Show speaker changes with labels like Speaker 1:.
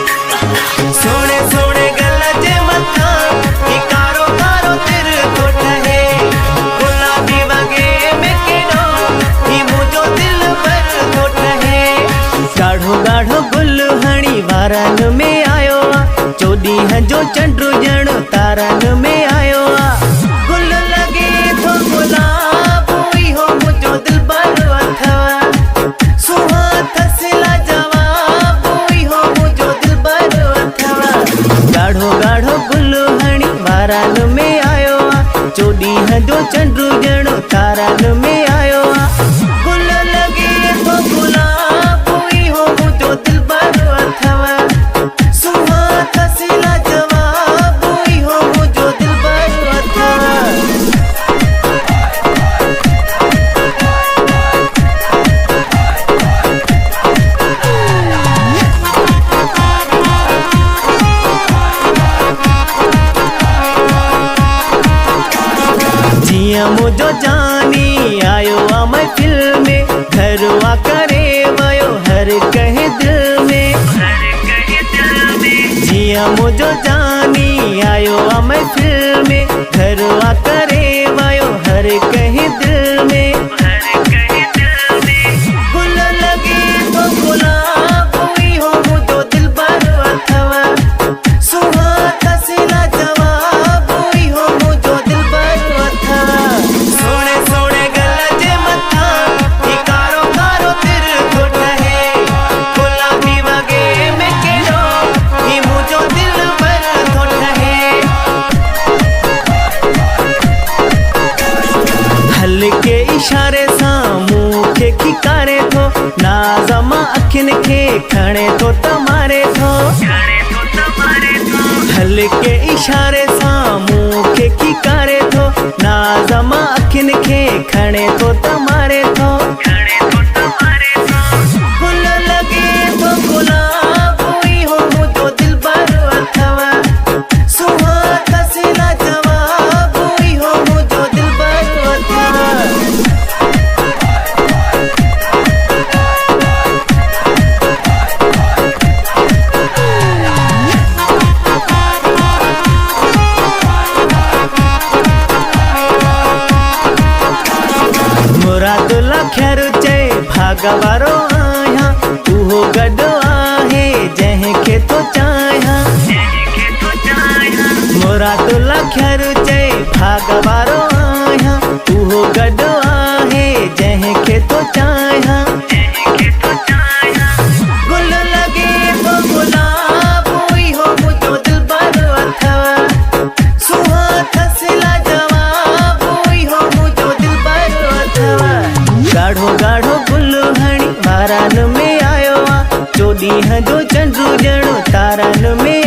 Speaker 1: सोने सोने गला जे मथा की कारो कारो तिर कोठा है गुलाबी वगे में केनो ही मुझो दिल पर कोठा है गाढ़ो गाढ़ो गुल हणी वारन में आयो चोदी है जो चंद्र जण तारन में आयो गुल लगे तो गुलाब हुई हो मुझो दिल पर अथवा सुहा थसला जवाब हुई हो मुझो दिल पर अथवा गाढ़ो गाढ़ो गुल हणी वारन में आयो चोदी है जो चंद्र जण तारन में आयो गुल लगे तो गुलाब हुई हो मुझो दिल पर अथवा सुहा थसला जवाब हुई हो मुझो दिल पर अथवा जिया मुझो जानी आयो आ महफिल में घरवा करे वयो हर कहे दिल में जिया मुझो जानी आयो आ महफिल में घरवा करे वयो हर कहे दिल में गुल लगे तो गुलाब हुई हो मुझो दिल पर अथवा सुहा थसला जवाब हुई हो मुझो दिल पर अथवा सोने सोने गला जे मथा ही कारो कारो तिर कोठा है गुलाबी वगे में केनो ही मुझो दिल पर कोठा है हल्के इशारे सां मुखे खिकारे थो नाज़मा अखिन के खणे तो तमारे थो हल्के इशारे सां मुखे खिकारे थो नाज़मा अखिन के खणे तो तमारे थो गुल लगे तो गुलाब हुई हो मुझो दिल पर अथवा सुहा थसला जवाब हुई हो मुझो दिल पर अथवा मुरादुल्ला खैर चए भागवारो आया उहो गडो आहे जंहिंखे तो चाहियां मुरादुल्ला खैर चए भागवारो आया उहो गडो आहे जंहिंखे तो चाहियां गुल लगे तो गुलाब हुई हो मुझो दिल पर अथवा सुहा थसला जवाब हुई हो मुझो दिल पर अथवा गाढ़ो गाढ़ो गुल हणी वारन में आयो चोदी है जो चंद्र जण तारन में